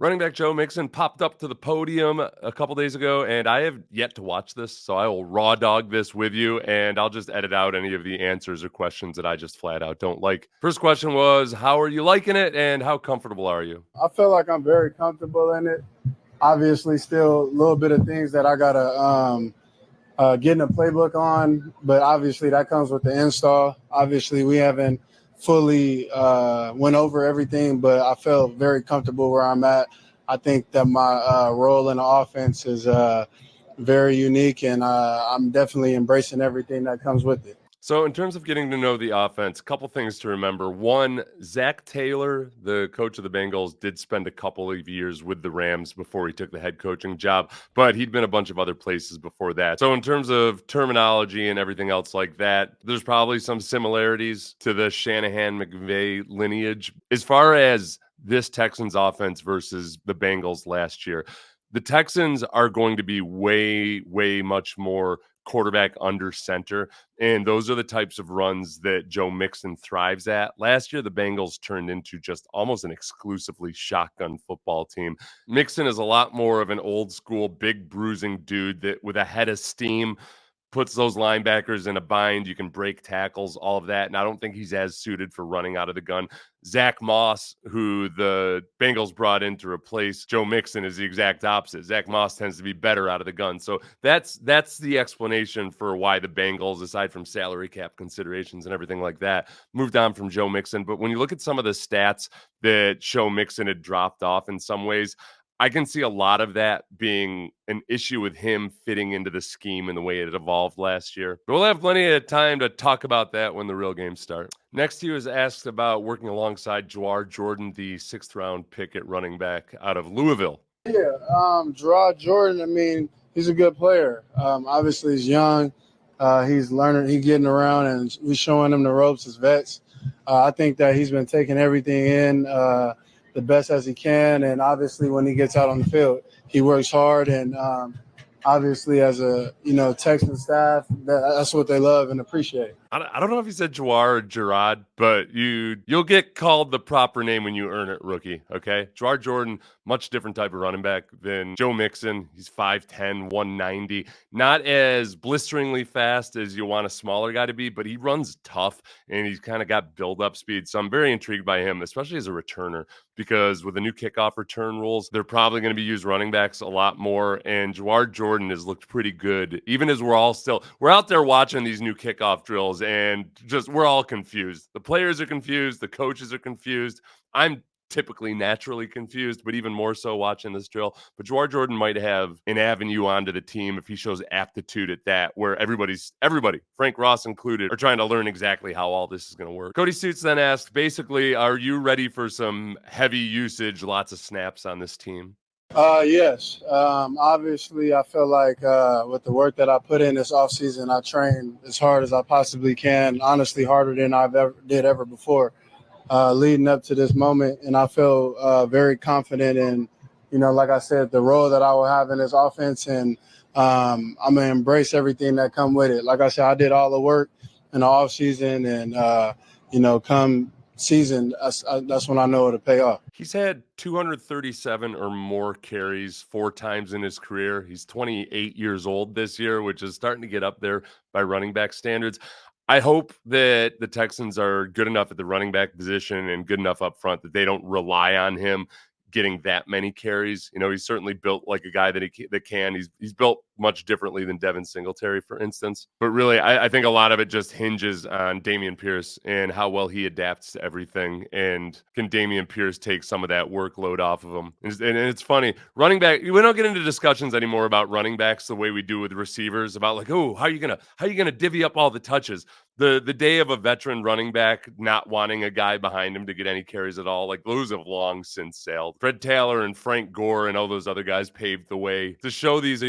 Running back Joe Mixon popped up to the podium a couple days ago, and I have yet to watch this, so I will raw dog this with you, and I'll just edit out any of the answers or questions that I just flat out don't like. First question was, how are you liking it, and how comfortable are you? I feel like I'm very comfortable in it. Obviously, still a little bit of things that I gotta get in a playbook on, but obviously that comes with the install. Obviously, we haven't fully went over everything, but I felt very comfortable where I'm at. I think that my role in the offense is very unique, and I'm definitely embracing everything that comes with it. So, in terms of getting to know the offense, a couple things to remember. One, Zach Taylor, the coach of the Bengals, did spend a couple of years with the Rams before he took the head coaching job, but he'd been a bunch of other places before that. So, in terms of terminology and everything else like that, there's probably some similarities to the Shanahan McVay lineage. As far as this Texans offense versus the Bengals last year, the Texans are going to be way, way much more quarterback under center. And those are the types of runs that Joe Mixon thrives at. Last year, the Bengals turned into just almost an exclusively shotgun football team. Mixon is a lot more of an old school, big bruising dude that with a head of steam puts those linebackers in a bind. You can break tackles, all of that. And I don't think he's as suited for running out of the gun. Zach Moss, who the Bengals brought in to replace Joe Mixon, is the exact opposite. Zach Moss tends to be better out of the gun. So that's the explanation for why the Bengals, aside from salary cap considerations and everything like that, moved on from Joe Mixon. But when you look at some of the stats that show Mixon had dropped off in some ways, I can see a lot of that being an issue with him fitting into the scheme and the way it evolved last year. But we'll have plenty of time to talk about that when the real games start. Next, he was asked about working alongside Jawhar Jordan, the 6th-round pick at running back out of Louisville. Yeah, Gerard Jordan, I mean, he's a good player. Obviously, he's young. He's learning, he's getting around, and we're showing him the ropes as vets. I think that he's been taking everything in the best as he can, and obviously when he gets out on the field, he works hard, and obviously as a Texan staff, that's what they love and appreciate. I don't know if you said Jawhar or Gerard, but you'll get called the proper name when you earn it, rookie, okay? Jawhar Jordan, much different type of running back than Joe Mixon. He's 5'10", 190. Not as blisteringly fast as you want a smaller guy to be, but he runs tough, and he's kind of got build-up speed. So I'm very intrigued by him, especially as a returner, because with the new kickoff return rules, they're probably going to be used running backs a lot more, and Jawhar Jordan has looked pretty good, even as we're out there watching these new kickoff drills, and just we're all confused. The players are confused, the coaches are confused. I'm typically naturally confused, but even more so watching this drill. But Jawhar Jordan might have an avenue onto the team if he shows aptitude at that, where everybody, Frank Ross included, are trying to learn exactly how all this is going to work. Cody Suits then asked, basically, are you ready for some heavy usage, lots of snaps on this team? Yes. Obviously, I feel like with the work that I put in this offseason, I trained as hard as I possibly can, honestly, harder than I've ever before, leading up to this moment. And I feel very confident in, like I said, the role that I will have in this offense. And I'm going to embrace everything that come with it. Like I said, I did all the work in the offseason, and, come season, that's when I know it'll pay off. He's had 237 or more carries 4 times in his career. He's 28 years old this year, which is starting to get up there by running back standards. I hope that the Texans are good enough at the running back position and good enough up front that they don't rely on him getting that many carries. He's certainly built like a guy that can. He's built much differently than Devin Singletary, for instance. But really, I think a lot of it just hinges on Dameon Pierce and how well he adapts to everything. And can Dameon Pierce take some of that workload off of him? And it's funny, running back. We don't get into discussions anymore about running backs the way we do with receivers about like, oh, how are you gonna divvy up all the touches? The day of a veteran running back not wanting a guy behind him to get any carries at all, like those have long since sailed. Fred Taylor and Frank Gore and all those other guys paved the way to show these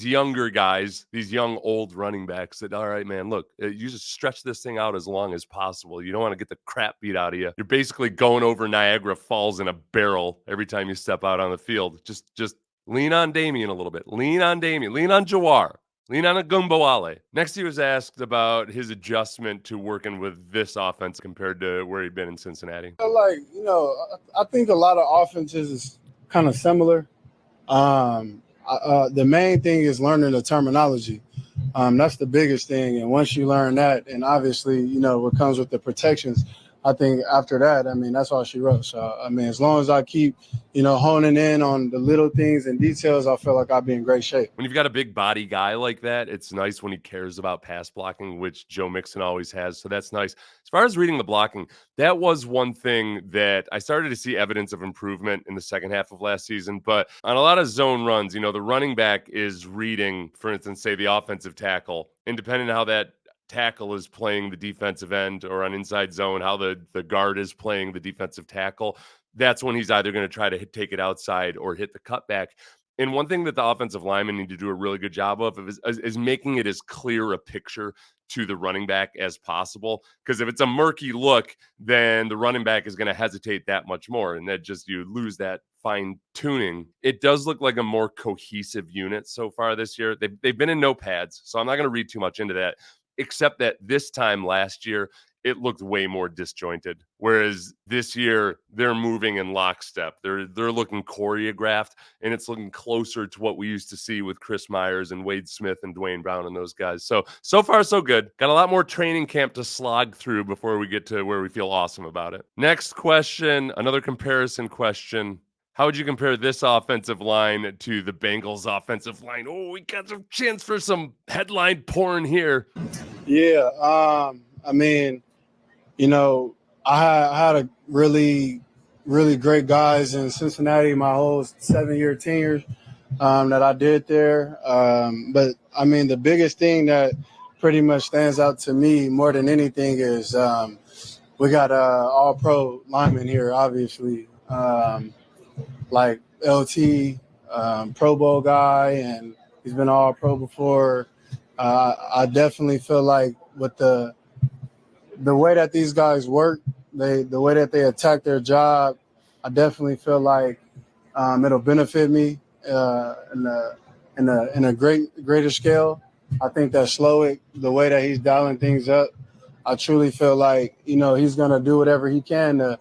younger guys, these young old running backs that, all right, man, look, you just stretch this thing out as long as possible. You don't want to get the crap beat out of you. You're basically going over Niagara Falls in a barrel every time you step out on the field. Just lean on Dameon a little bit. Lean on Dameon. Lean on Jawhar. Lean on a Gumbawale. Next, he was asked about his adjustment to working with this offense compared to where he'd been in Cincinnati. I think a lot of offenses is kind of similar. The main thing is learning the terminology. That's the biggest thing. And once you learn that, and obviously, what comes with the protections, I think after that, that's all she wrote. So, as long as I keep, honing in on the little things and details, I feel like I'll be in great shape. When you've got a big body guy like that, it's nice when he cares about pass blocking, which Joe Mixon always has. So that's nice. As far as reading the blocking, that was one thing that I started to see evidence of improvement in the second half of last season. But on a lot of zone runs, the running back is reading, for instance, say the offensive tackle, independent of how that tackle is playing the defensive end, or on inside zone, how the guard is playing the defensive tackle. That's when he's either going to try to take it outside or hit the cutback. And one thing that the offensive linemen need to do a really good job of is making it as clear a picture to the running back as possible. Because if it's a murky look, then the running back is going to hesitate that much more. And that just, you lose that fine tuning. It does look like a more cohesive unit so far this year. They've been in no pads, so I'm not going to read too much into that, except that this time last year, it looked way more disjointed. Whereas this year, they're moving in lockstep. They're looking choreographed, and it's looking closer to what we used to see with Chris Myers and Wade Smith and Dwayne Brown and those guys. So far, so good. Got a lot more training camp to slog through before we get to where we feel awesome about it. Next question, another comparison question. How would you compare this offensive line to the Bengals offensive line? Oh, we got some chance for some headline porn here. Yeah, I had a really, really great guys in Cincinnati my whole 7-year tenure that I did there. But the biggest thing that pretty much stands out to me more than anything is we got all-pro linemen here, obviously, like LT, Pro Bowl guy, and he's been all-pro before. I definitely feel like with the way that these guys work, the way that they attack their job, I definitely feel like it'll benefit me in a greater scale. I think that Slowick, the way that he's dialing things up, I truly feel like he's gonna do whatever he can to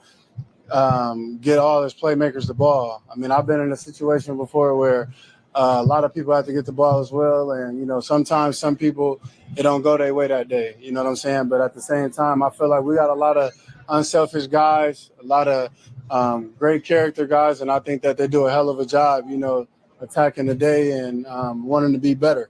get all his playmakers the ball. I've been in a situation before where a lot of people have to get the ball as well, and sometimes some people, it don't go their way that day. You know what I'm saying? But at the same time, I feel like we got a lot of unselfish guys, a lot of great character guys, and I think that they do a hell of a job, attacking the day and wanting to be better.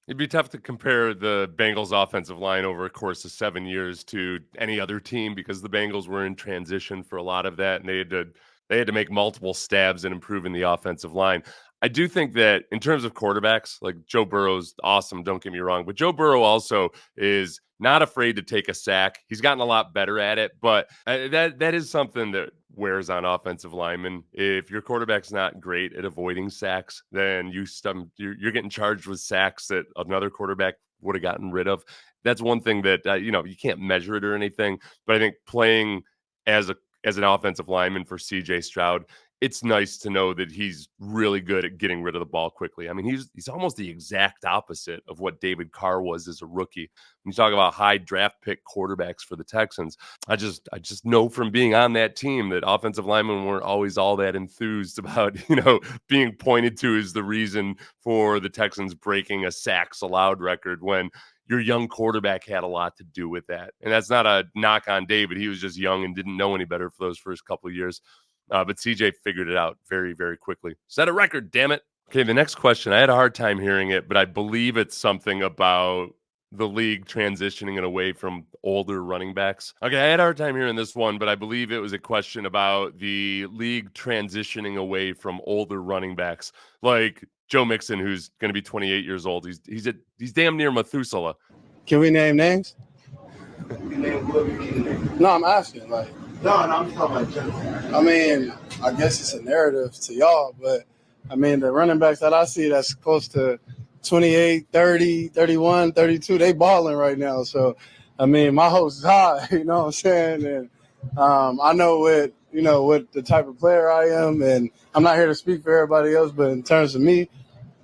It'd be tough to compare the Bengals offensive line over a course of 7 years to any other team, because the Bengals were in transition for a lot of that, and they had to make multiple stabs at improving the offensive line. I do think that in terms of quarterbacks, like Joe Burrow's awesome, don't get me wrong, but Joe Burrow also is not afraid to take a sack. He's gotten a lot better at it, but that is something that wears on offensive linemen. If your quarterback's not great at avoiding sacks, then you're getting charged with sacks that another quarterback would have gotten rid of. That's one thing that you can't measure it or anything, but I think playing as an offensive lineman for CJ Stroud, it's nice to know that he's really good at getting rid of the ball quickly. He's almost the exact opposite of what David Carr was as a rookie. When you talk about high draft pick quarterbacks for the Texans, I just know from being on that team that offensive linemen weren't always all that enthused about, being pointed to as the reason for the Texans breaking a sacks allowed record, when your young quarterback had a lot to do with that. And that's not a knock on David. He was just young and didn't know any better for those first couple of years. But CJ figured it out very, very quickly. Set a record, damn it. Okay, the next question, I had a hard time hearing it, but I believe it's something about the league transitioning away from older running backs. Okay, I had a hard time hearing this one, but I believe it was a question about the league transitioning away from older running backs, like Joe Mixon, who's going to be 28 years old. He's damn near Methuselah. Can we name names? No, I'm asking. No, I'm talking about general. I guess it's a narrative to y'all, but the running backs that I see that's close to 28, 30, 31, 32, they balling right now. So, my hopes is high, you know what I'm saying? And I know what the type of player I am, and I'm not here to speak for everybody else, but in terms of me,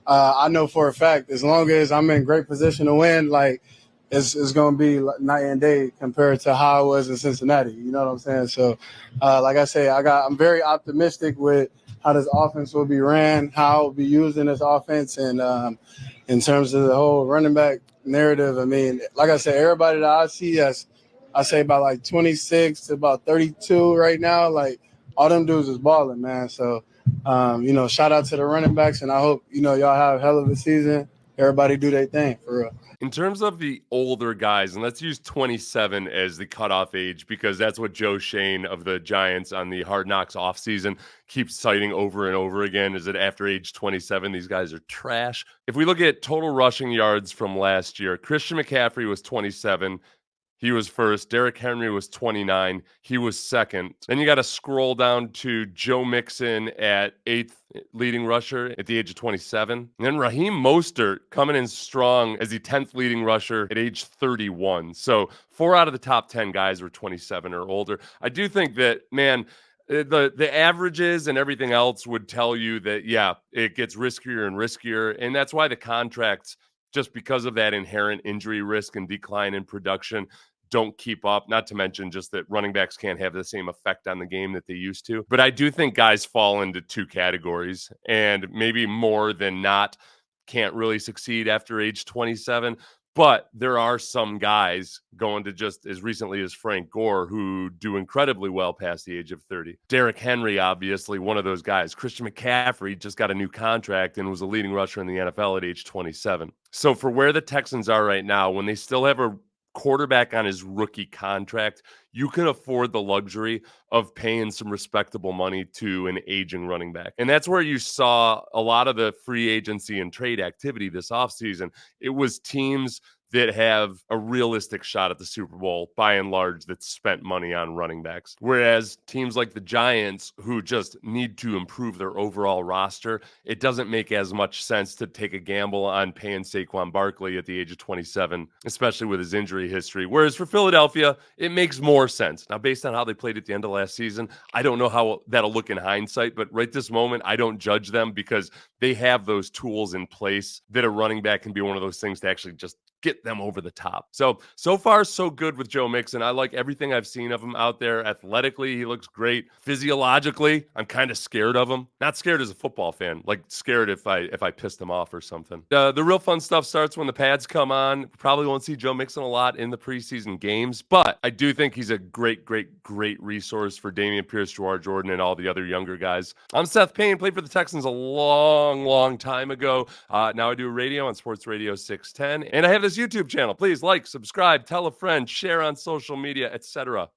I know for a fact, as long as I'm in great position to win, it's going to be night and day compared to how I was in Cincinnati. You know what I'm saying? So, like I say, I'm very optimistic with how this offense will be ran, how it'll be used in this offense, and in terms of the whole running back narrative. I mean, like I said, everybody that I see, as I say about like 26 to about 32 right now, like all them dudes is balling, man. So, shout out to the running backs, and I hope, y'all have a hell of a season. Everybody do their thing, for real. In terms of the older guys, and let's use 27 as the cutoff age because that's what Joe Shane of the Giants on the Hard Knocks offseason keeps citing over and over again, is that after age 27, these guys are trash. If we look at total rushing yards from last year, Christian McCaffrey was 27. He was first. Derrick Henry was 29. He was second. Then you got to scroll down to Joe Mixon at 8th leading rusher at the age of 27. And then Raheem Mostert coming in strong as the 10th leading rusher at age 31. So 4 out of the top 10 guys were 27 or older. I do think that, man, the averages and everything else would tell you that, yeah, it gets riskier and riskier. And that's why the contracts, just because of that inherent injury risk and decline in production, don't keep up, not to mention just that running backs can't have the same effect on the game that they used to. But I do think guys fall into 2 categories, and maybe more than not can't really succeed after age 27. But there are some guys going to just as recently as Frank Gore who do incredibly well past the age of 30. Derrick Henry, obviously, one of those guys. Christian McCaffrey just got a new contract and was a leading rusher in the NFL at age 27. So for where the Texans are right now, when they still have a quarterback on his rookie contract, you can afford the luxury of paying some respectable money to an aging running back. And that's where you saw a lot of the free agency and trade activity this offseason. It was teams that have a realistic shot at the Super Bowl, by and large, that spent money on running backs. Whereas teams like the Giants, who just need to improve their overall roster, it doesn't make as much sense to take a gamble on paying Saquon Barkley at the age of 27, especially with his injury history. Whereas for Philadelphia, it makes more sense. Now, based on how they played at the end of last season, I don't know how that'll look in hindsight, but right this moment, I don't judge them because they have those tools in place that a running back can be one of those things to actually just get them over the top. So far, so good with Joe Mixon. I like everything I've seen of him out there. Athletically, he looks great. Physiologically, I'm kind of scared of him. Not scared as a football fan, like scared if I pissed him off or something. The real fun stuff starts when the pads come on. Probably won't see Joe Mixon a lot in the preseason games, but I do think he's a great resource for Dameon Pierce, Jawhar Jordan, and all the other younger guys. I'm Seth Payne, played for the Texans a long time ago. Now I do radio on Sports Radio 610, and I have this YouTube channel. Please like, subscribe, tell a friend, share on social media, etc.